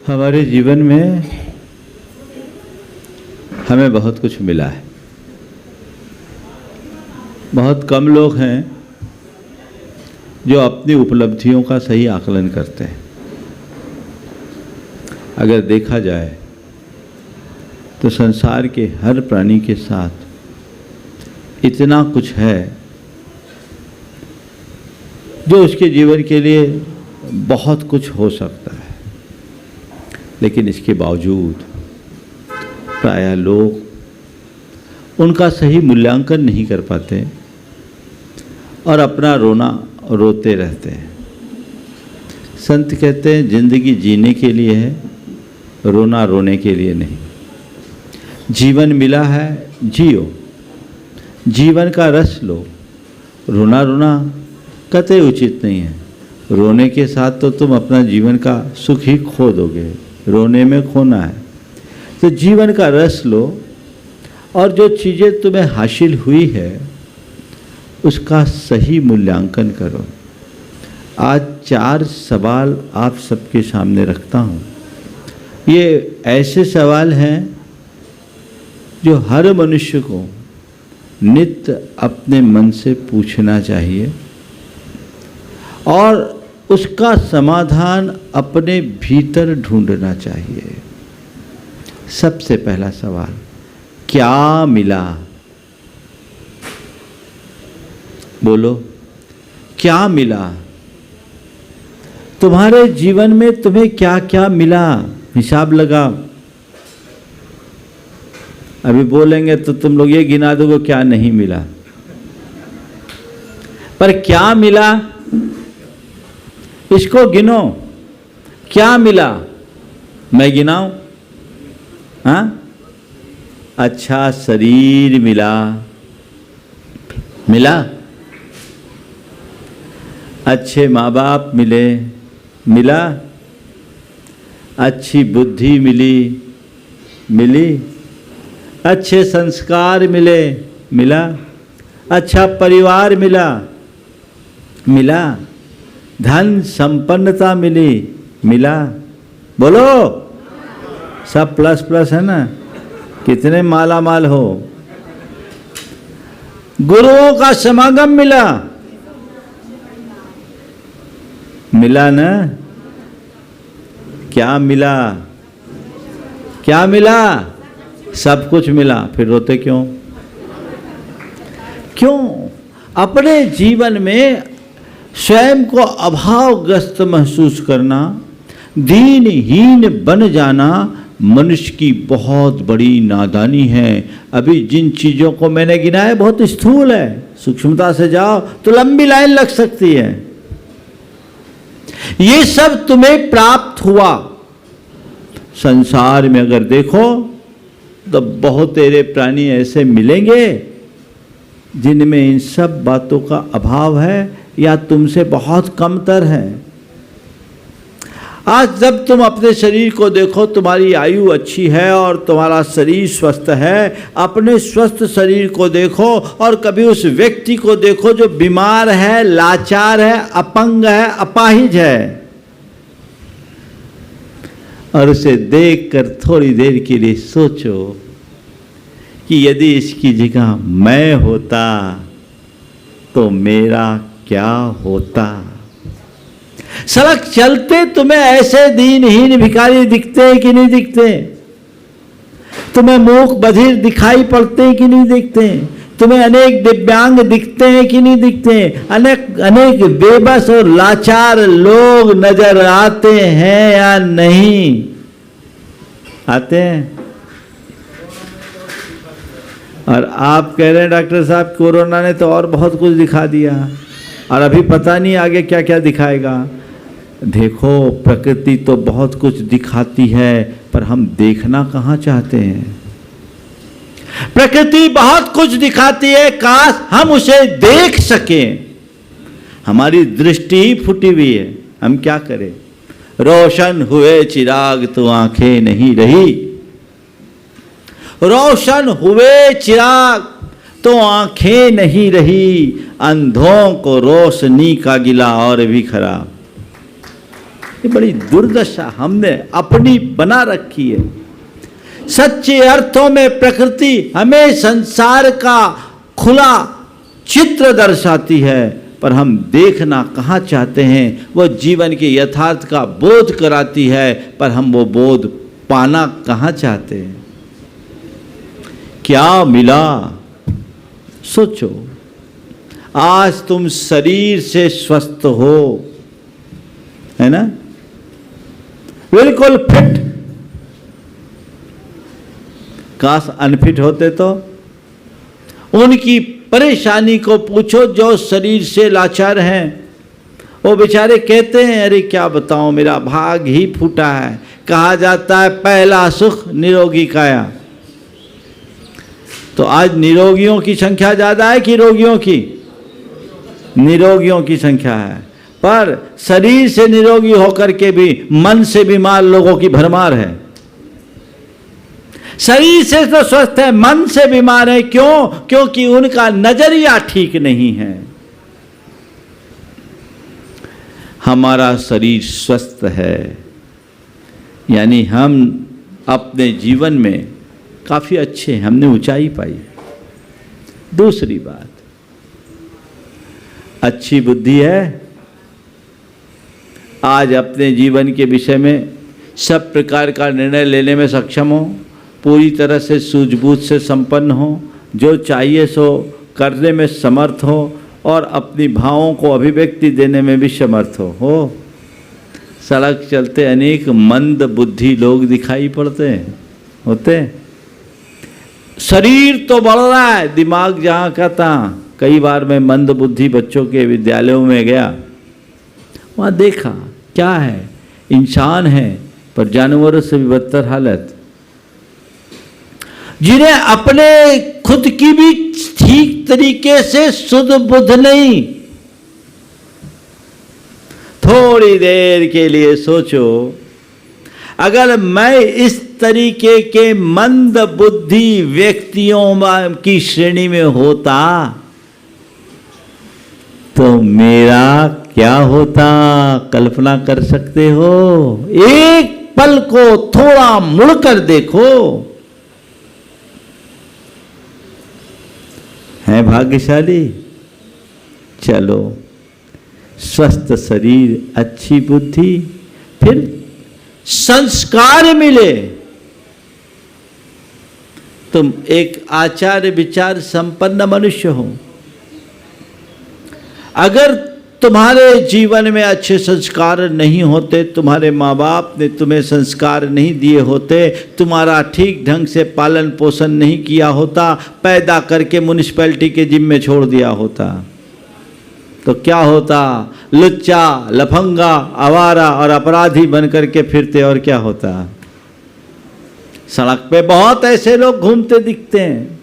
हमारे जीवन में हमें बहुत कुछ मिला है। बहुत कम लोग हैं जो अपनी उपलब्धियों का सही आकलन करते हैं। अगर देखा जाए तो संसार के हर प्राणी के साथ इतना कुछ है जो उसके जीवन के लिए बहुत कुछ हो सकता है, लेकिन इसके बावजूद प्रायः लोग उनका सही मूल्यांकन नहीं कर पाते और अपना रोना रोते रहते हैं। संत कहते हैं जिंदगी जीने के लिए है, रोना रोने के लिए नहीं। जीवन मिला है, जियो, जीवन का रस लो। रोना रोना कतई उचित नहीं है। रोने के साथ तो तुम अपना जीवन का सुख ही खो दोगे, रोने में खोना है। तो जीवन का रस लो और जो चीज़ें तुम्हें हासिल हुई है उसका सही मूल्यांकन करो। आज 4 सवाल आप सबके सामने रखता हूँ। ये ऐसे सवाल हैं जो हर मनुष्य को नित्य अपने मन से पूछना चाहिए और उसका समाधान अपने भीतर ढूंढना चाहिए। सबसे पहला सवाल, क्या मिला? बोलो, क्या मिला? तुम्हारे जीवन में तुम्हें क्या क्या मिला? हिसाब लगाओ। अभी बोलेंगे तो तुम लोग ये गिना दोगे क्या नहीं मिला, पर क्या मिला इसको गिनो। क्या मिला? मैं गिनाऊं? हाँ, अच्छा शरीर मिला, मिला। अच्छे माँ बाप मिले, मिला। अच्छी बुद्धि मिली, मिली। अच्छे संस्कार मिले, मिला। अच्छा परिवार मिला, मिला। धन संपन्नता मिली, मिला। बोलो, सब प्लस प्लस है ना? कितने माला माल हो। गुरुओं का समागम मिला, मिला ना? क्या मिला? क्या मिला? सब कुछ मिला। फिर रोते क्यों? क्यों? अपने जीवन में स्वयं को अभावग्रस्त महसूस करना, दीनहीन बन जाना मनुष्य की बहुत बड़ी नादानी है। अभी जिन चीज़ों को मैंने गिनाया बहुत स्थूल है, सूक्ष्मता से जाओ तो लंबी लाइन लग सकती है। ये सब तुम्हें प्राप्त हुआ। संसार में अगर देखो तो बहुत तेरे प्राणी ऐसे मिलेंगे जिनमें इन सब बातों का अभाव है या तुमसे बहुत कमतर है। आज जब तुम अपने शरीर को देखो, तुम्हारी आयु अच्छी है और तुम्हारा शरीर स्वस्थ है, अपने स्वस्थ शरीर को देखो और कभी उस व्यक्ति को देखो जो बीमार है, लाचार है, अपंग है, अपाहिज है, और उसे देखकर थोड़ी देर के लिए सोचो कि यदि इसकी जगह मैं होता तो मेरा क्या होता। सड़क चलते तुम्हें ऐसे दीनहीन भिखारी दिखते हैं कि नहीं दिखते? तुम्हें मूक बधिर दिखाई पड़ते हैं कि नहीं दिखते? तुम्हें अनेक दिव्यांग दिखते हैं कि नहीं दिखते? अनेक बेबस और लाचार लोग नजर आते हैं या नहीं आते हैं? और आप कह रहे हैं डॉक्टर साहब कोरोना ने तो और बहुत कुछ दिखा दिया और अभी पता नहीं आगे क्या क्या दिखाएगा। देखो, प्रकृति तो बहुत कुछ दिखाती है पर हम देखना कहाँ चाहते हैं। प्रकृति बहुत कुछ दिखाती है, काश हम उसे देख सकें। हमारी दृष्टि फूटी हुई है, हम क्या करें? रोशन हुए चिराग तो आंखें नहीं रही, रोशन हुए चिराग तो आंखें नहीं रही, अंधों को रोशनी का गिला और भी खराब। ये बड़ी दुर्दशा हमने अपनी बना रखी है। सच्चे अर्थों में प्रकृति हमें संसार का खुला चित्र दर्शाती है, पर हम देखना कहाँ चाहते हैं। वो जीवन के यथार्थ का बोध कराती है, पर हम वो बोध पाना कहाँ चाहते हैं। क्या मिला सोचो। आज तुम शरीर से स्वस्थ हो, है ना, बिल्कुल फिट। काश अनफिट होते तो उनकी परेशानी को पूछो जो शरीर से लाचार हैं। वो बेचारे कहते हैं अरे क्या बताऊं, मेरा भाग ही फूटा है। कहा जाता है पहला सुख निरोगी काया। तो आज निरोगियों की संख्या ज्यादा है कि रोगियों की? निरोगियों की संख्या है, पर शरीर से निरोगी होकर के भी मन से बीमार लोगों की भरमार है। शरीर से तो स्वस्थ है, मन से बीमार है। क्यों? क्योंकि उनका नजरिया ठीक नहीं है। हमारा शरीर स्वस्थ है, यानी हम अपने जीवन में काफी अच्छे हैं, हमने ऊंचाई पाई। दूसरी बात, अच्छी बुद्धि है। आज अपने जीवन के विषय में सब प्रकार का निर्णय लेने में सक्षम हो, पूरी तरह से सूझबूझ से संपन्न हो, जो चाहिए सो करने में समर्थ हो, और अपनी भावों को अभिव्यक्ति देने में भी समर्थ हो। सड़क चलते अनेक मंद बुद्धि लोग दिखाई पड़ते हैं, होते हैं। शरीर तो बढ़ रहा है, दिमाग जहाँ का तहाँ। कई बार मैं मंद बुद्धि बच्चों के विद्यालयों में गया, वहाँ देखा क्या है, इंसान है पर जानवरों से भी बदतर हालत, जिन्हें अपने खुद की भी ठीक तरीके से शुद्ध बुद्ध नहीं। थोड़ी देर के लिए सोचो, अगर मैं इस तरीके के मंद बुद्धि व्यक्तियों की श्रेणी में होता तो मेरा क्या होता, कल्पना कर सकते हो? एक पल को थोड़ा मुड़कर देखो। है भाग्यशाली? चलो, स्वस्थ शरीर, अच्छी बुद्धि, फिर संस्कार मिले, तुम एक आचार विचार संपन्न मनुष्य हो। अगर तुम्हारे जीवन में अच्छे संस्कार नहीं होते, तुम्हारे माँ बाप ने तुम्हें संस्कार नहीं दिए होते, तुम्हारा ठीक ढंग से पालन पोषण नहीं किया होता, पैदा करके म्युनिसिपैलिटी के जिम्मे छोड़ दिया होता, तो क्या होता? लुच्चा, लफंगा, आवारा और अपराधी बन करके फिरते, और क्या होता? सड़क पे बहुत ऐसे लोग घूमते दिखते हैं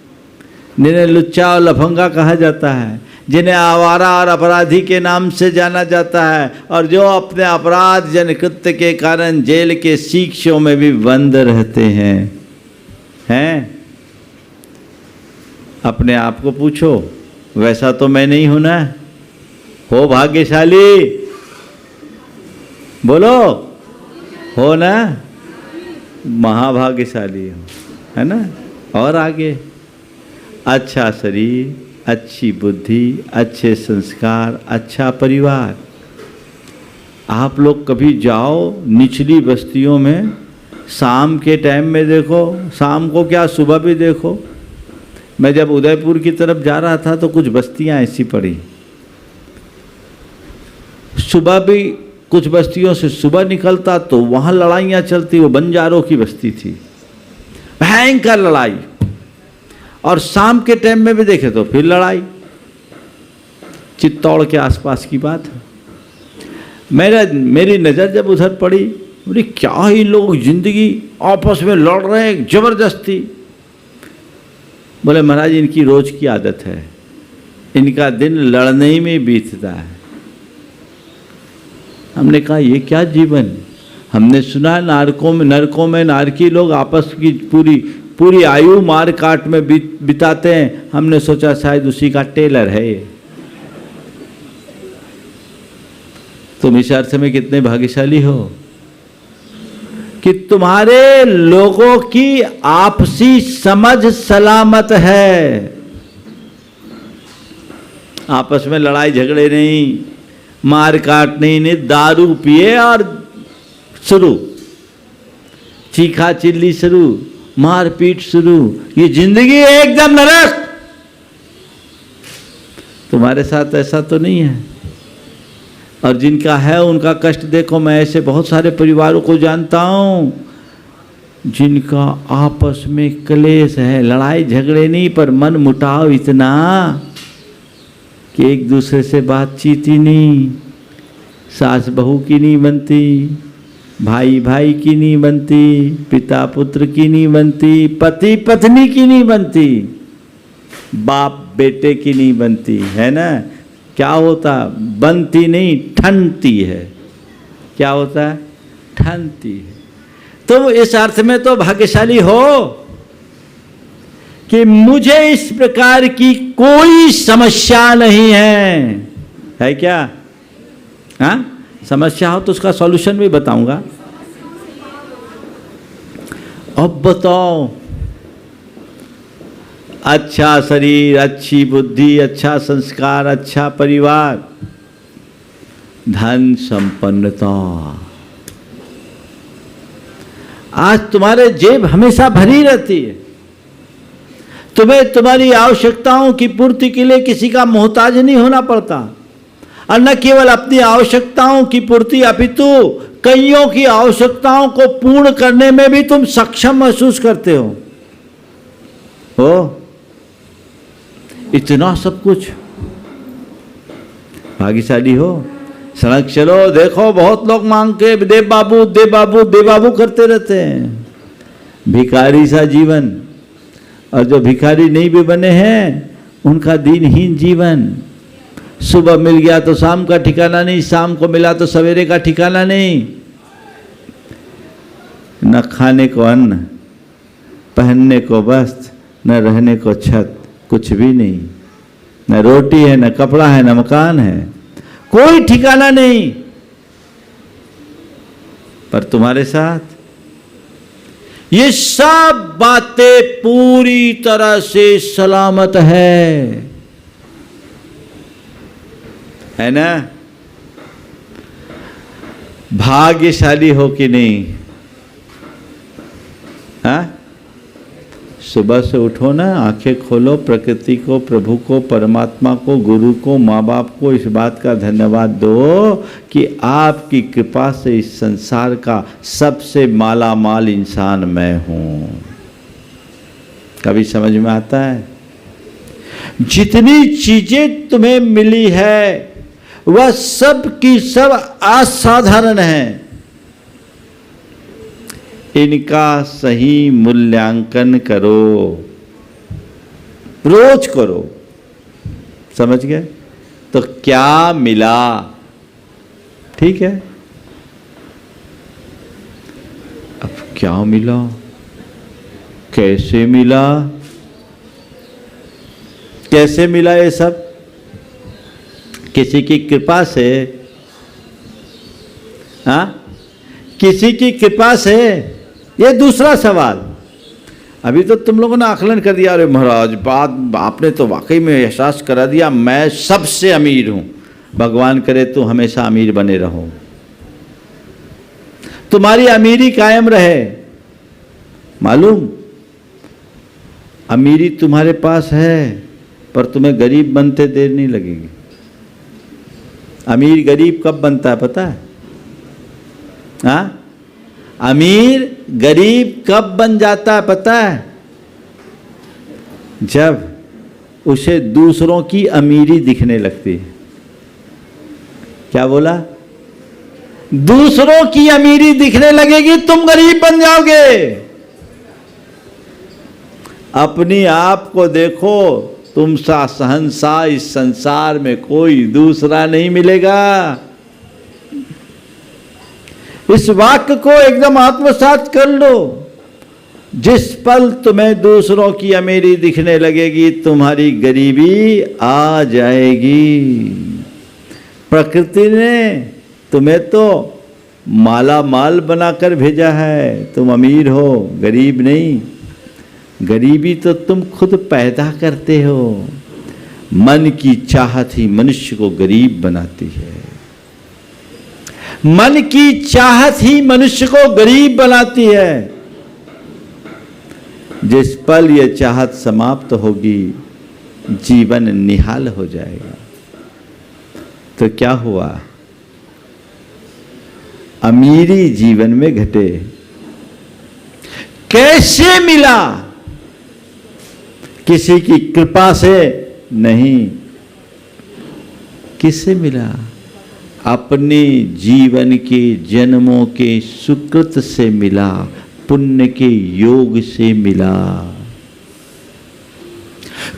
जिन्हें लुच्चा और लफंगा कहा जाता है, जिन्हें आवारा और अपराधी के नाम से जाना जाता है, और जो अपने अपराध जन कृत्य के कारण जेल के शिक्षों में भी बंद रहते हैं। अपने आप को पूछो, वैसा तो मैं नहीं हूं ना? हो भाग्यशाली? बोलो, हो ना? महाभाग्यशाली हो, है ना? और आगे, अच्छा शरीर, अच्छी बुद्धि, अच्छे संस्कार, अच्छा परिवार। आप लोग कभी जाओ निचली बस्तियों में, शाम के टाइम में देखो, शाम को क्या सुबह भी देखो। मैं जब उदयपुर की तरफ जा रहा था तो कुछ बस्तियां ऐसी पड़ी, सुबह भी कुछ बस्तियों से सुबह निकलता तो वहाँ लड़ाइयाँ चलती। वो बंजारों की बस्ती थी, भयंकर लड़ाई, और शाम के टाइम में भी देखे तो फिर लड़ाई। चित्तौड़ के आसपास की बात है। मेरी नज़र जब उधर पड़ी, बोली क्या ही लोग जिंदगी आपस में लड़ रहे हैं जबरदस्ती। बोले महाराज इनकी रोज की आदत है, इनका दिन लड़ने ही में बीतता है। हमने कहा ये क्या जीवन? हमने सुना नरकों में नारकी लोग आपस की पूरी आयु मार काट में बिताते हैं। हमने सोचा शायद उसी का टेलर है ये। तुम इस अर्थ में कितने भाग्यशाली हो कि तुम्हारे लोगों की आपसी समझ सलामत है। आपस में लड़ाई झगड़े नहीं, मार काट नहीं, दारू पिए और शुरू, चीखा चिल्ली शुरू, मारपीट शुरू, ये जिंदगी एकदम नरक। तुम्हारे साथ ऐसा तो नहीं है। और जिनका है उनका कष्ट देखो। मैं ऐसे बहुत सारे परिवारों को जानता हूं जिनका आपस में क्लेश है, लड़ाई झगड़े नहीं पर मन मुटाव इतना कि एक दूसरे से बातचीत ही नहीं, सास बहू की नहीं बनती, भाई भाई की नहीं बनती, पिता पुत्र की नहीं बनती, पति पत्नी की नहीं बनती, बाप बेटे की नहीं बनती, है ना। क्या होता, बनती नहीं ठनती है। क्या होता है, ठनती है। तो इस अर्थ में तो भाग्यशाली हो कि मुझे इस प्रकार की कोई समस्या नहीं है क्या? हाँ, समस्या हो तो उसका सॉल्यूशन भी बताऊंगा। अब बताओ, अच्छा शरीर, अच्छी बुद्धि, अच्छा संस्कार, अच्छा परिवार, धन संपन्नता, आज तुम्हारे जेब हमेशा भरी रहती है। तुम्हें तुम्हारी आवश्यकताओं की पूर्ति के लिए किसी का मोहताज नहीं होना पड़ता। और न केवल अपनी आवश्यकताओं की पूर्ति अपितु कईयों की आवश्यकताओं को पूर्ण करने में भी तुम सक्षम महसूस करते हो। इतना सब कुछ, भाग्यशाली हो। सड़क चलो, देखो बहुत लोग मांग के दे बाबू दे बाबू दे बाबू करते रहते हैं, भिखारी सा जीवन। और जो भिखारी नहीं भी बने हैं उनका दिनहीन जीवन। सुबह मिल गया तो शाम का ठिकाना नहीं, शाम को मिला तो सवेरे का ठिकाना नहीं। न खाने को अन्न, पहनने को वस्त्र, न रहने को छत, कुछ भी नहीं। न रोटी है, न कपड़ा है, न मकान है, कोई ठिकाना नहीं। पर तुम्हारे साथ ये सब बातें पूरी तरह से सलामत है ना। भाग्यशाली हो कि नहीं? हाँ, सुबह से उठो ना, आंखें खोलो, प्रकृति को, प्रभु को, परमात्मा को, गुरु को, माँ बाप को इस बात का धन्यवाद दो कि आपकी कृपा से इस संसार का सबसे माला माल इंसान मैं हूं। कभी समझ में आता है? जितनी चीजें तुम्हें मिली है वह सब की सब असाधारण है। इनका सही मूल्यांकन करो, रोज करो। समझ गए? तो क्या मिला? ठीक है, अब क्या मिला, कैसे मिला, कैसे मिला? ये सब किसी की कृपा से। हाँ, किसी की कृपा से। ये दूसरा सवाल। अभी तो तुम लोगों ने आकलन कर दिया, अरे महाराज बात आपने तो वाकई में एहसास करा दिया, मैं सबसे अमीर हूं। भगवान करे तो हमेशा अमीर बने रहो, तुम्हारी अमीरी कायम रहे। मालूम, अमीरी तुम्हारे पास है पर तुम्हें गरीब बनते देर नहीं लगेगी। अमीर गरीब कब बनता है पता है? हाँ, अमीर गरीब कब बन जाता है पता है? जब उसे दूसरों की अमीरी दिखने लगती है। क्या बोला? दूसरों की अमीरी दिखने लगेगी, तुम गरीब बन जाओगे। अपनी आप को देखो, तुम सा सहनशाह इस संसार में कोई दूसरा नहीं मिलेगा। इस वाक्य को एकदम आत्मसात कर लो। जिस पल तुम्हें दूसरों की अमीरी दिखने लगेगी, तुम्हारी गरीबी आ जाएगी। प्रकृति ने तुम्हें तो माला माल बनाकर भेजा है, तुम अमीर हो, गरीब नहीं। गरीबी तो तुम खुद पैदा करते हो। मन की चाहत ही मनुष्य को गरीब बनाती है। मन की चाहत ही मनुष्य को गरीब बनाती है। जिस पल यह चाहत समाप्त होगी, जीवन निहाल हो जाएगा। तो क्या हुआ? अमीरी जीवन में घटे। कैसे मिला? किसी की कृपा से नहीं। किससे मिला? अपने जीवन के जन्मों के सुकृत से मिला, पुण्य के योग से मिला।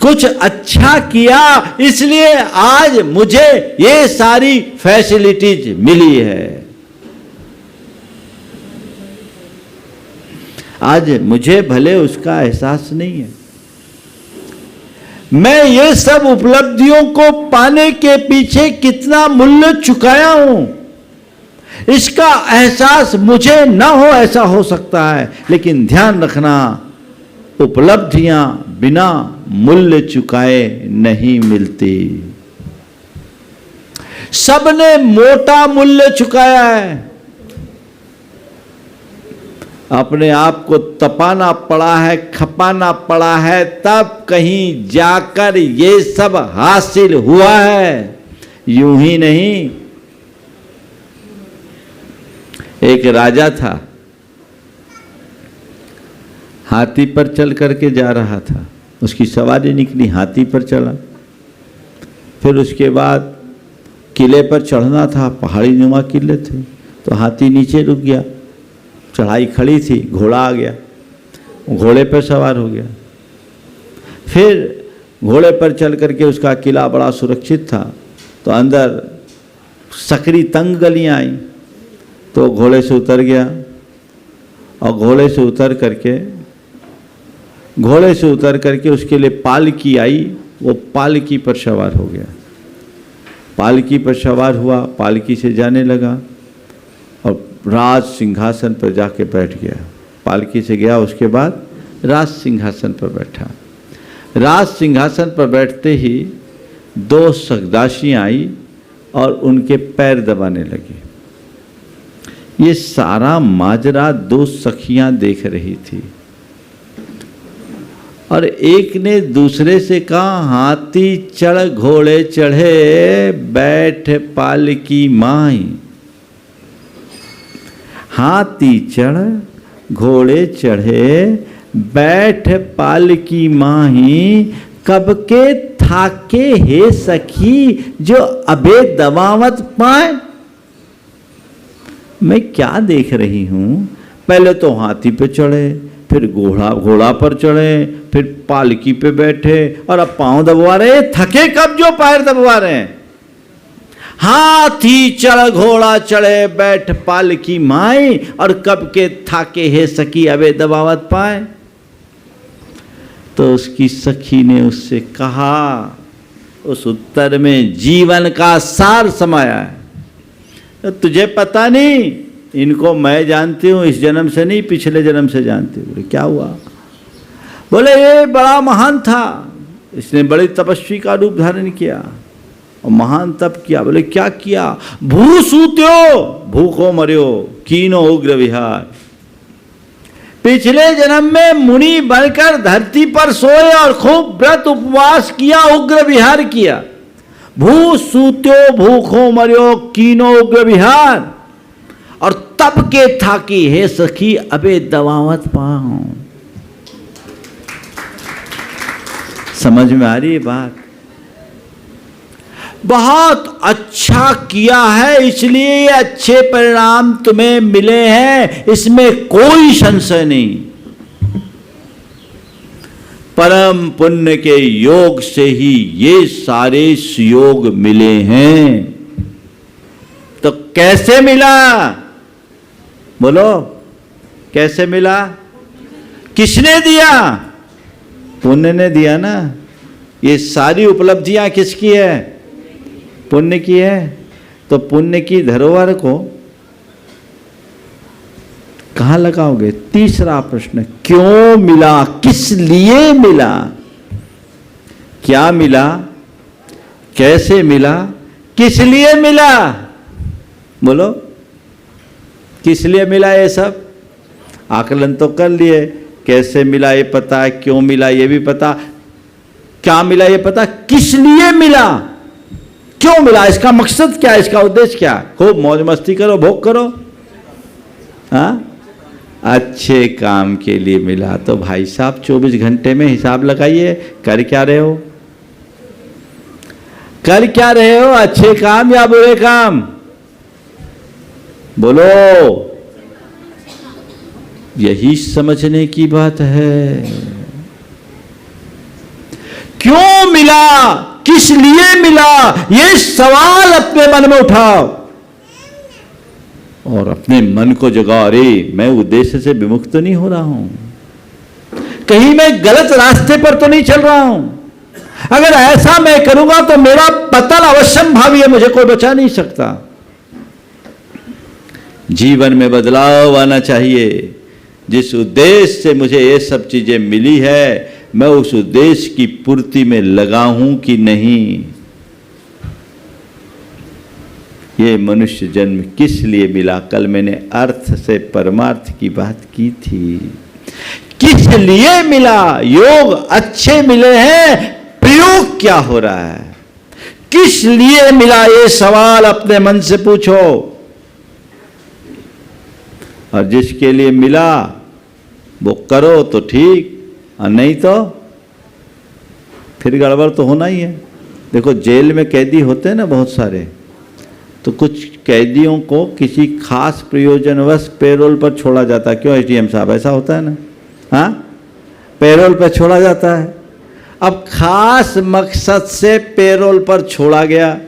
कुछ अच्छा किया इसलिए आज मुझे ये सारी फैसिलिटीज मिली है। आज मुझे भले उसका एहसास नहीं है। मैं ये सब उपलब्धियों को पाने के पीछे कितना मूल्य चुकाया हूं, इसका एहसास मुझे ना हो, ऐसा हो सकता है। लेकिन ध्यान रखना, उपलब्धियां बिना मूल्य चुकाए नहीं मिलती। सबने मोटा मूल्य चुकाया है। अपने आप को तपाना पड़ा है, खपाना पड़ा है, तब कहीं जाकर ये सब हासिल हुआ है, यूं ही नहीं। एक राजा था, हाथी पर चल करके जा रहा था। उसकी सवारी निकली, हाथी पर चला। फिर उसके बाद किले पर चढ़ना था, पहाड़ी नुमा किले थे, तो हाथी नीचे रुक गया। चढ़ाई खड़ी थी, घोड़ा आ गया, घोड़े पर सवार हो गया। फिर घोड़े पर चल करके उसका किला बड़ा सुरक्षित था, तो अंदर सकरी तंग गलियां आई, तो घोड़े से उतर गया। और घोड़े से उतर करके उसके लिए पालकी आई, वो पालकी पर सवार हो गया। पालकी पर सवार हुआ, पालकी से जाने लगा और राज सिंहासन पर जाके बैठ गया। पालकी से गया, उसके बाद राज सिंहासन पर बैठा। राज सिंहासन पर बैठते ही दो सगदाशियाँ आई और उनके पैर दबाने लगी। ये सारा माजरा दो सखियां देख रही थी और एक ने दूसरे से कहा, हाथी चढ़ घोड़े चढ़े, बैठ पालकी माई। हाथी चढ़ घोड़े चढ़े, बैठ पालकी माही। कब के थाके हे सखी, जो अबे दबावत पाए। मैं क्या देख रही हूं? पहले तो हाथी पे चढ़े, फिर घोड़ा पर चढ़े, फिर पालकी पे बैठे और अब पांव दबवा रहे। थके कब जो पैर दबवा रहे हैं? हाथी चढ़ घोड़ा चढ़े, बैठ पालकी माई। और कब के थाके हे सखी, अबे दबावत पाए। तो उसकी सखी ने उससे कहा, उस उत्तर में जीवन का सार समाया है। तो तुझे पता नहीं, इनको मैं जानती हूँ, इस जन्म से नहीं, पिछले जन्म से जानती हूँ। बोले क्या हुआ? बोले ये बड़ा महान था, इसने बड़ी तपस्वी का रूप धारण किया और महान तप किया। बोले क्या किया? भू सूत्यो, भूखो मर्यो, कीनो उग्र विहार। पिछले जन्म में मुनि बनकर धरती पर सोए और खूब व्रत उपवास किया, उग्र विहार किया। भू सूत्यो, भूखो मर्यो, कीनो उग्र विहार। और तब के थाकी हे सखी, अबे दवावत पाऊं। समझ में आ रही है बात? बहुत अच्छा किया है, इसलिए अच्छे परिणाम तुम्हें मिले हैं, इसमें कोई संशय नहीं। परम पुण्य के योग से ही ये सारे सुयोग मिले हैं। तो कैसे मिला? बोलो, कैसे मिला? किसने दिया? पुण्य ने दिया ना। ये सारी उपलब्धियां किसकी है? पुण्य की है। तो पुण्य की धरोहर को कहां लगाओगे? तीसरा प्रश्न, क्यों मिला, किस लिए मिला, क्या मिला, कैसे मिला, किस लिए मिला? बोलो, किस लिए मिला? ये सब आकलन तो कर लिए, कैसे मिला ये पता है, क्यों मिला ये भी पता, क्या मिला ये पता, किस लिए मिला, क्यों मिला, इसका मकसद क्या है, इसका उद्देश्य क्या है? खूब मौज मस्ती करो, भोग करो, हाँ, अच्छे काम के लिए मिला। तो भाई साहब 24 घंटे में हिसाब लगाइए, कर क्या रहे हो, कर क्या रहे हो, अच्छे काम या बुरे काम? बोलो, यही समझने की बात है। क्यों मिला, किस लिए मिला, ये सवाल अपने मन में उठाओ और अपने मन को जगाओ। अरे मैं उद्देश्य से विमुख तो नहीं हो रहा हूं, कहीं मैं गलत रास्ते पर तो नहीं चल रहा हूं। अगर ऐसा मैं करूंगा तो मेरा पतन अवश्यम भावी है, मुझे कोई बचा नहीं सकता। जीवन में बदलाव आना चाहिए। जिस उद्देश्य से मुझे ये सब चीजें मिली है, मैं उस उद्देश्य की पूर्ति में लगा हूं कि नहीं। ये मनुष्य जन्म किस लिए मिला? कल मैंने अर्थ से परमार्थ की बात की थी। किस लिए मिला? योग अच्छे मिले हैं, प्रयोग क्या हो रहा है? किस लिए मिला? ये सवाल अपने मन से पूछो। और जिसके लिए मिला वो करो तो ठीक, और नहीं तो फिर गड़बड़ तो होना ही है। देखो जेल में कैदी होते हैं ना बहुत सारे, तो कुछ कैदियों को किसी खास प्रयोजनवश पेरोल पर छोड़ा जाता है। क्यों एसडीएम साहब, ऐसा होता है ना? हाँ, पेरोल पर छोड़ा जाता है। अब खास मकसद से पेरोल पर छोड़ा गया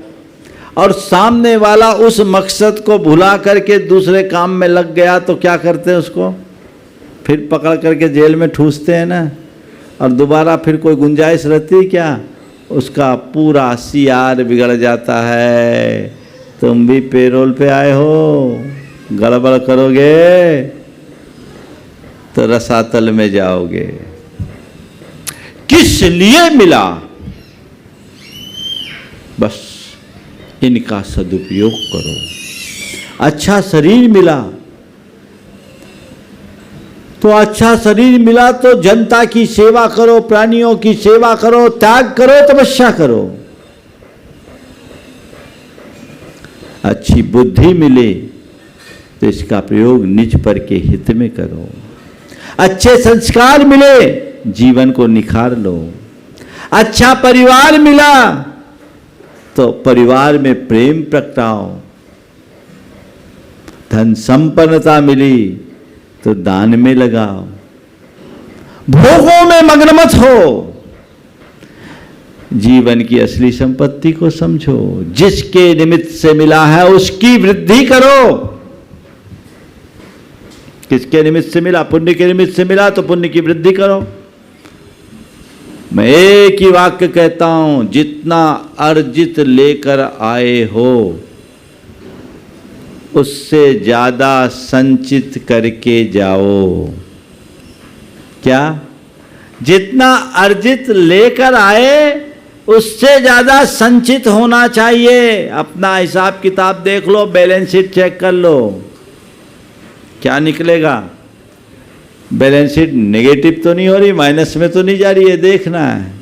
और सामने वाला उस मकसद को भुला करके दूसरे काम में लग गया, तो क्या करते हैं उसको? फिर पकड़ करके जेल में ठूसते हैं ना, और दोबारा फिर कोई गुंजाइश रहती है क्या? उसका पूरा सीआर बिगड़ जाता है। तुम भी पेरोल पे आए हो, गड़बड़ करोगे तो रसातल में जाओगे। किस लिए मिला? बस इनका सदुपयोग करो। अच्छा शरीर मिला, तो अच्छा शरीर मिला तो जनता की सेवा करो, प्राणियों की सेवा करो, त्याग करो, तपस्या करो। अच्छी बुद्धि मिले तो इसका प्रयोग निज पर के हित में करो। अच्छे संस्कार मिले, जीवन को निखार लो। अच्छा परिवार मिला तो परिवार में प्रेम प्रगटाओ। धन संपन्नता मिली तो दान में लगाओ। भोगों में मग्न मत हो, जीवन की असली संपत्ति को समझो। जिसके निमित्त से मिला है उसकी वृद्धि करो। किसके निमित्त से मिला? पुण्य के निमित्त से मिला तो पुण्य की वृद्धि करो। मैं एक ही वाक्य कहता हूं, जितना अर्जित लेकर आए हो उससे ज्यादा संचित करके जाओ। क्या? जितना अर्जित लेकर आए उससे ज्यादा संचित होना चाहिए। अपना हिसाब किताब देख लो, बैलेंस शीट चेक कर लो, क्या निकलेगा? बैलेंस शीट नेगेटिव तो नहीं हो रही, माइनस में तो नहीं जा रही है, देखना है।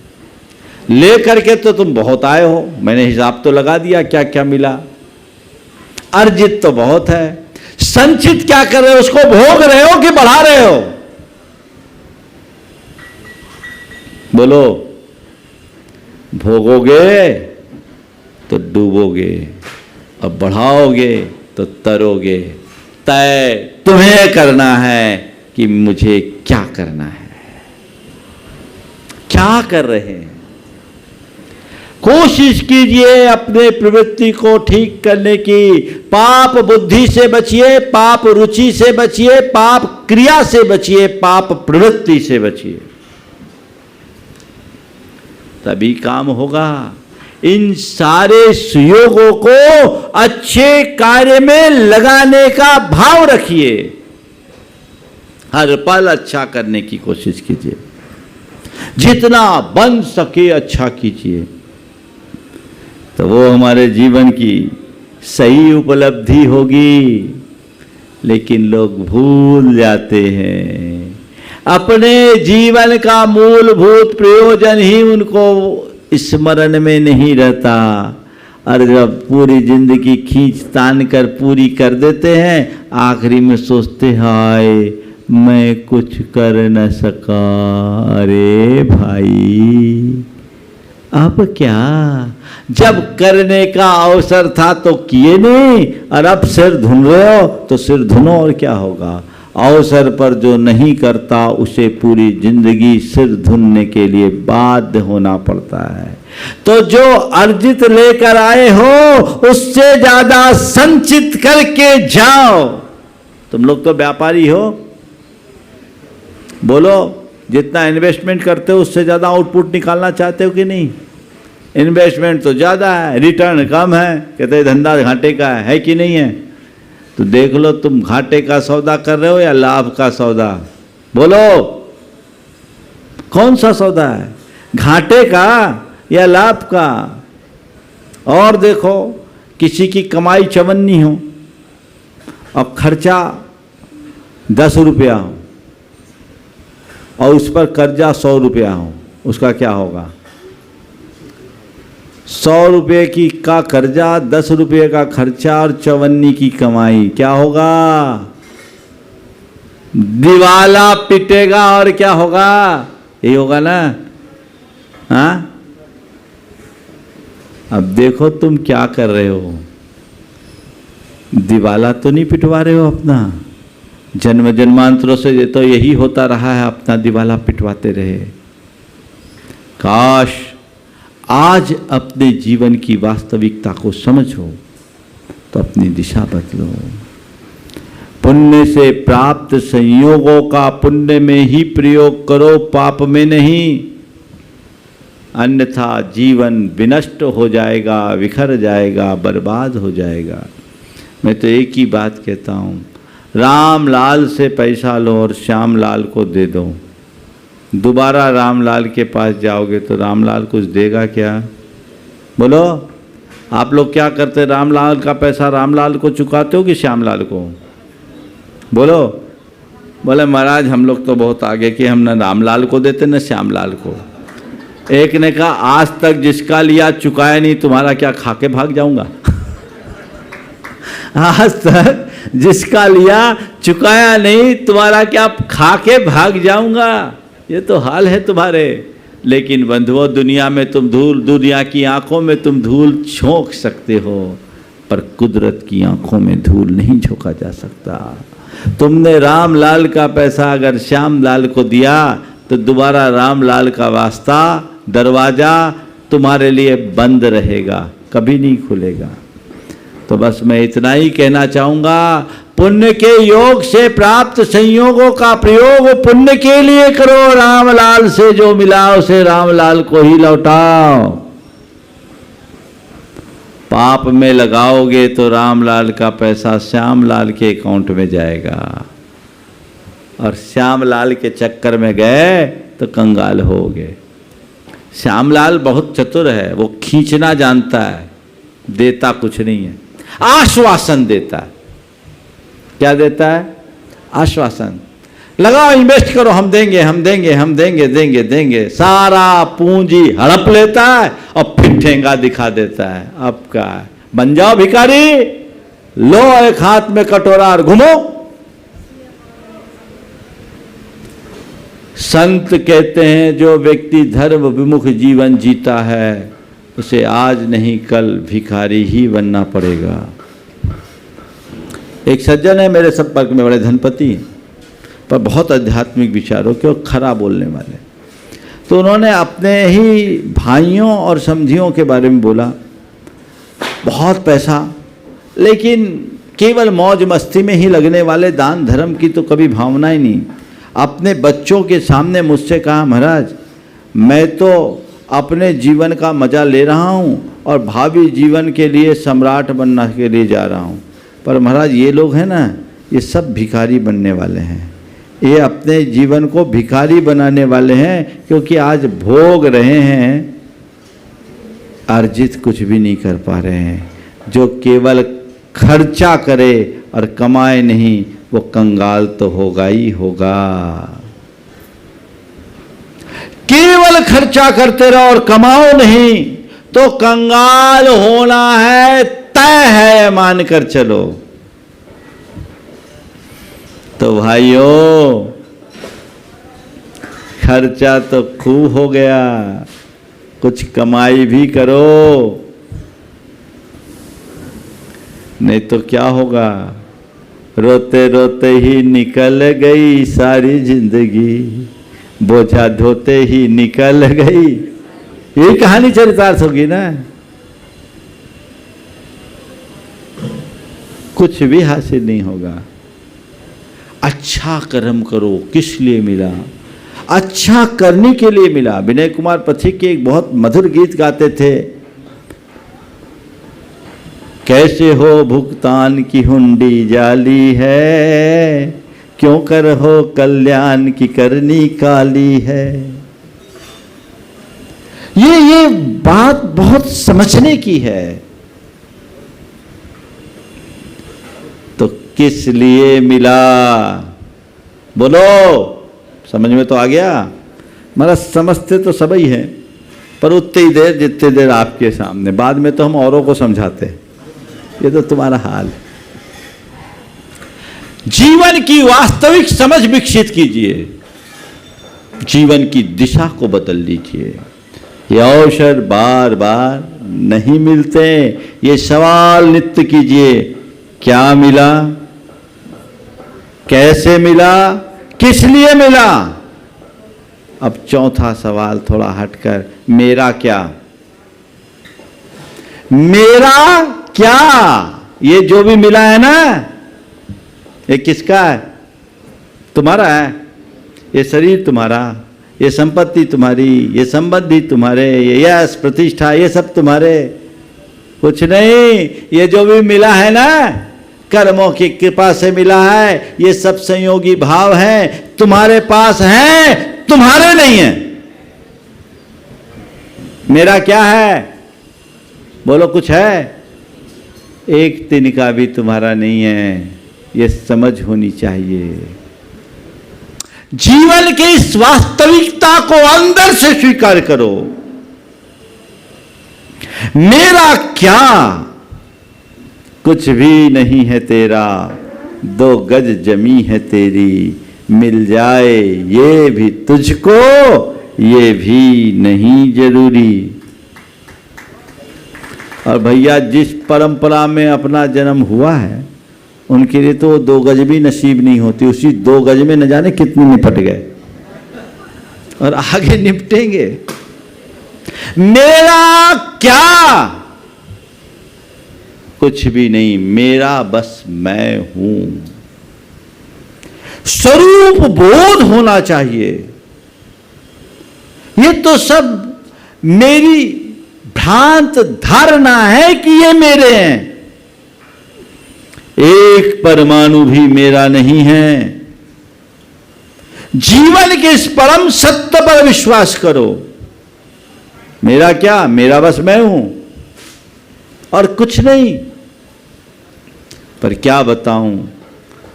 ले करके तो तुम बहुत आए हो, मैंने हिसाब तो लगा दिया क्या क्या मिला। अर्जित तो बहुत है, संचित क्या कर रहे हो? उसको भोग रहे हो कि बढ़ा रहे हो? बोलो। भोगोगे तो डूबोगे और बढ़ाओगे तो तरोगे। तय तुम्हें करना है कि मुझे क्या करना है, क्या कर रहे हैं। कोशिश कीजिए अपने प्रवृत्ति को ठीक करने की। पाप बुद्धि से बचिए, पाप रुचि से बचिए, पाप क्रिया से बचिए, पाप प्रवृत्ति से बचिए, तभी काम होगा। इन सारे सुयोगों को अच्छे कार्य में लगाने का भाव रखिए। हर पल अच्छा करने की कोशिश कीजिए, जितना बन सके अच्छा कीजिए, तो वो हमारे जीवन की सही उपलब्धि होगी। लेकिन लोग भूल जाते हैं, अपने जीवन का मूलभूत प्रयोजन ही उनको स्मरण में नहीं रहता, और जब पूरी जिंदगी खींच तान कर पूरी कर देते हैं, आखिरी में सोचते हाय मैं कुछ कर न सका। अरे भाई अब क्या, जब करने का अवसर था तो किए नहीं, और अब सिर धुन रहे हो तो सिर धुनो, और क्या होगा। अवसर पर जो नहीं करता उसे पूरी जिंदगी सिर धुनने के लिए बाध्य होना पड़ता है। तो जो अर्जित लेकर आए हो उससे ज्यादा संचित करके जाओ। तुम लोग तो व्यापारी हो, बोलो जितना इन्वेस्टमेंट करते हो उससे ज़्यादा आउटपुट निकालना चाहते हो कि नहीं? इन्वेस्टमेंट तो ज़्यादा है, रिटर्न कम है, कहते धंधा घाटे का है कि नहीं है? तो देख लो तुम घाटे का सौदा कर रहे हो या लाभ का सौदा, बोलो कौन सा सौदा है, घाटे का या लाभ का? और देखो किसी की कमाई 54 हो और खर्चा 10 रुपया हो और उस पर कर्जा 100 रुपया हो, उसका क्या होगा? 100 रुपये की का कर्जा, 10 रुपये का खर्चा और 54 की कमाई, क्या होगा? दिवाला पिटेगा। और क्या होगा? यही होगा ना? हाँ, अब देखो तुम क्या कर रहे हो, दिवाला तो नहीं पिटवा रहे हो अपना, जन्म जन्मांतरों से तो यही होता रहा है, अपना दिवाला पिटवाते रहे। काश आज अपने जीवन की वास्तविकता को समझो तो अपनी दिशा बदलो। पुण्य से प्राप्त संयोगों का पुण्य में ही प्रयोग करो, पाप में नहीं, अन्यथा जीवन विनष्ट हो जाएगा, बिखर जाएगा, बर्बाद हो जाएगा। मैं तो एक ही बात कहता हूँ, राम लाल से पैसा लो और श्याम लाल को दे दो, दोबारा राम लाल के पास जाओगे तो राम लाल कुछ देगा क्या? बोलो आप लोग क्या करते, राम लाल का पैसा राम लाल को चुकाते हो कि श्याम लाल को? बोलो। बोले महाराज हम लोग तो बहुत आगे कि हम न राम लाल को देते न श्याम लाल को। एक ने कहा आज तक जिसका लिया चुकाया नहीं, तुम्हारा क्या खा के भाग जाऊंगा? आज तक जिसका लिया चुकाया नहीं, तुम्हारा क्या खा के भाग जाऊंगा? ये तो हाल है तुम्हारे। लेकिन बंधुओं, दुनिया में तुम धूल, दुनिया की आंखों में तुम धूल झोंक सकते हो, पर कुदरत की आंखों में धूल नहीं झोंका जा सकता। तुमने राम लाल का पैसा अगर श्याम लाल को दिया तो दोबारा राम लाल का वास्ता, दरवाजा तुम्हारे लिए बंद रहेगा, कभी नहीं खुलेगा। तो बस मैं इतना ही कहना चाहूँगा, पुण्य के योग से प्राप्त संयोगों का प्रयोग पुण्य के लिए करो। राम लाल से जो मिला उसे राम लाल को ही लौटाओ। पाप में लगाओगे तो राम लाल का पैसा श्याम लाल के अकाउंट में जाएगा, और श्याम लाल के चक्कर में गए तो कंगाल होगे। श्याम लाल बहुत चतुर है, वो खींचना जानता है, देता कुछ नहीं है, आश्वासन देता है। क्या देता है? आश्वासन। लगाओ, इन्वेस्ट करो, हम देंगे हम देंगे हम देंगे देंगे देंगे, सारा पूंजी हड़प लेता है और फिर ठेंगा दिखा देता है। अब क्या है? बन जाओ भिखारी, लो एक हाथ में कटोरा और घूमो। संत कहते हैं जो व्यक्ति धर्म विमुख जीवन जीता है उसे आज नहीं कल भिखारी ही बनना पड़ेगा। एक सज्जन है मेरे संपर्क में, बड़े धनपति पर बहुत आध्यात्मिक विचारों के और खरा बोलने वाले। तो उन्होंने अपने ही भाइयों और समधियों के बारे में बोला, बहुत पैसा, लेकिन केवल मौज मस्ती में ही लगने वाले, दान धर्म की तो कभी भावना ही नहीं। अपने बच्चों के सामने मुझसे कहा, महाराज मैं तो अपने जीवन का मजा ले रहा हूँ और भावी जीवन के लिए सम्राट बनने के लिए जा रहा हूँ। पर महाराज ये लोग हैं ना, ये सब भिखारी बनने वाले हैं। ये अपने जीवन को भिखारी बनाने वाले हैं, क्योंकि आज भोग रहे हैं, अर्जित कुछ भी नहीं कर पा रहे हैं। जो केवल खर्चा करे और कमाए नहीं, वो कंगाल तो होगा ही होगा। केवल खर्चा करते रहो और कमाओ नहीं तो कंगाल होना है, तय है, मानकर चलो। तो भाइयों, खर्चा तो खूब हो गया, कुछ कमाई भी करो, नहीं तो क्या होगा। रोते रोते ही निकल गई सारी जिंदगी, बोझा ढोते ही निकल गई। ये कहानी चरितार्थ होगी ना। कुछ भी हासिल नहीं होगा। अच्छा कर्म करो, किस लिए मिला? अच्छा करने के लिए मिला। विनय कुमार पथिक के एक बहुत मधुर गीत गाते थे, कैसे हो भुगतान की हुंडी जाली है, क्यों कर हो कल्याण की करनी काली है। ये बात बहुत समझने की है। तो किस लिए मिला? बोलो, समझ में तो आ गया? मतलब समझते तो सभी हैं, पर उतनी ही देर जितनी देर आपके सामने, बाद में तो हम औरों को समझाते हैं। ये तो तुम्हारा हाल है। जीवन की वास्तविक समझ विकसित कीजिए, जीवन की दिशा को बदल लीजिए। ये अवसर बार बार नहीं मिलते। ये सवाल नित्य कीजिए, क्या मिला, कैसे मिला, किस लिए मिला। अब चौथा सवाल थोड़ा हटकर, मेरा क्या? मेरा क्या? ये जो भी मिला है ना, ये किसका है? तुम्हारा है। ये शरीर तुम्हारा, ये संपत्ति तुम्हारी, ये संबंधी तुम्हारे, ये यश प्रतिष्ठा, ये सब तुम्हारे। कुछ नहीं। ये जो भी मिला है ना, कर्मों की कृपा से मिला है। ये सब संयोगी भाव है, तुम्हारे पास है, तुम्हारे नहीं है। मेरा क्या है? बोलो, कुछ है? एक तिनका भी तुम्हारा नहीं है। ये समझ होनी चाहिए। जीवन की इस वास्तविकता को अंदर से स्वीकार करो। मेरा क्या? कुछ भी नहीं है तेरा, 2 गज जमी है तेरी, मिल जाए ये भी तुझको, ये भी नहीं जरूरी। और भैया, जिस परंपरा में अपना जन्म हुआ है, उनके लिए तो 2 गज भी नसीब नहीं होती। उसी 2 गज में न जाने कितने निपट गए और आगे निपटेंगे। मेरा क्या? कुछ भी नहीं। मेरा बस मैं हूं। स्वरूप बोध होना चाहिए। ये तो सब मेरी भ्रांत धारणा है कि ये मेरे हैं। एक परमाणु भी मेरा नहीं है। जीवन के इस परम सत्य पर विश्वास करो। मेरा क्या? मेरा बस मैं हूं और कुछ नहीं। पर क्या बताऊं,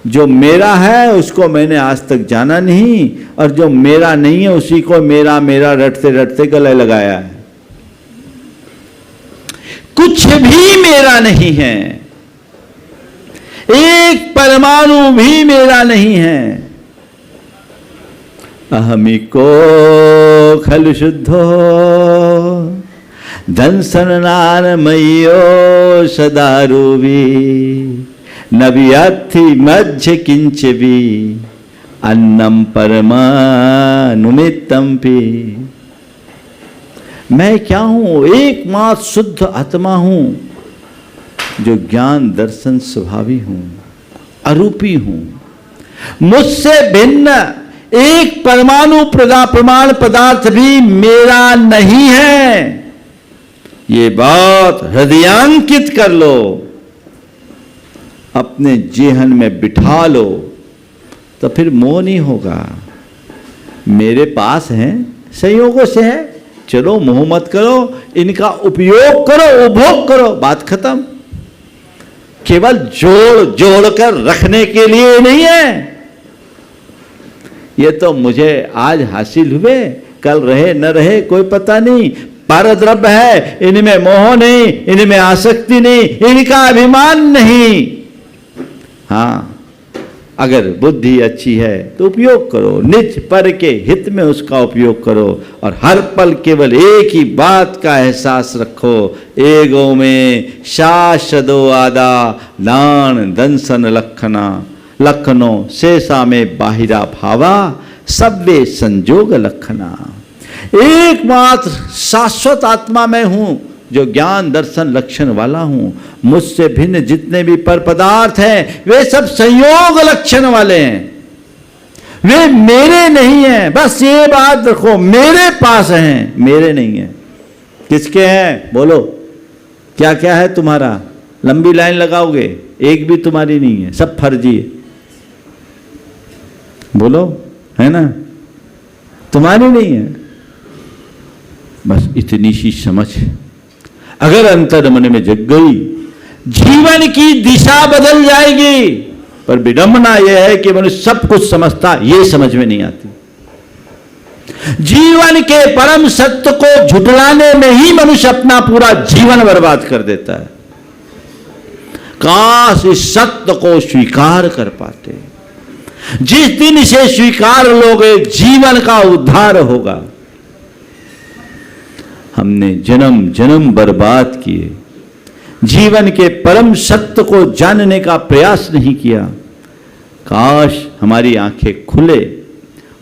जो मेरा है उसको मैंने आज तक जाना नहीं, और जो मेरा नहीं है उसी को मेरा मेरा रटते रटते गले लगाया है। कुछ भी मेरा नहीं है, एक परमाणु भी मेरा नहीं है। अहमिको खलु शुद्धो धनसननानमयो सदारूवी, नबियाथि मध्य किंचबी, अन्नम परमानुमित्तम पी। मैं क्या हूं? एकमात्र शुद्ध आत्मा हूं, जो ज्ञान दर्शन स्वभावी हूं, अरूपी हूं। मुझसे भिन्न एक परमाणु प्रमाण पदार्थ भी मेरा नहीं है। ये बात हृदयांकित कर लो, अपने जेहन में बिठा लो, तो फिर मोह नहीं होगा। मेरे पास है, संयोगों से है, चलो मोह मत करो, इनका उपयोग करो, उपभोग करो, बात खत्म। केवल जोड़ जोड़ कर रखने के लिए नहीं है। ये तो मुझे आज हासिल हुए, कल रहे न रहे कोई पता नहीं, परद्रव्य है, इनमें मोह नहीं, इनमें आसक्ति नहीं, इनका अभिमान नहीं। हाँ, अगर बुद्धि अच्छी है तो उपयोग करो, निज पर के हित में उसका उपयोग करो, और हर पल केवल एक ही बात का एहसास रखो, एगो में शाश्वतो आदा नान दंसन लखना लखनो शेषा में बाहिरा भावा सब्बे संजोग लखना। एकमात्र शाश्वत आत्मा मैं हूं, जो ज्ञान दर्शन लक्षण वाला हूं। मुझसे भिन्न जितने भी पर पदार्थ हैं वे सब संयोग लक्षण वाले हैं, वे मेरे नहीं हैं। बस ये बात रखो, मेरे पास हैं, मेरे नहीं हैं। किसके हैं बोलो, क्या क्या है तुम्हारा? लंबी लाइन लगाओगे, एक भी तुम्हारी नहीं है, सब फर्जी है। बोलो, है ना? तुम्हारी नहीं है। बस इतनी सी समझ अगर अंतर मन में जग गई, जीवन की दिशा बदल जाएगी। पर विडंबना यह है कि मनुष्य सब कुछ समझता, ये समझ में नहीं आती। जीवन के परम सत्य को झुठलाने में ही मनुष्य अपना पूरा जीवन बर्बाद कर देता है। काश इस सत्य को स्वीकार कर पाते। जिस दिन इसे स्वीकार लोगे, जीवन का उद्धार होगा। हमने जन्म जन्म बर्बाद किए, जीवन के परम सत्य को जानने का प्रयास नहीं किया। काश हमारी आंखें खुले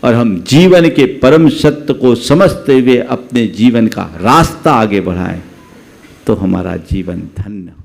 और हम जीवन के परम सत्य को समझते हुए अपने जीवन का रास्ता आगे बढ़ाएं, तो हमारा जीवन धन्य हो।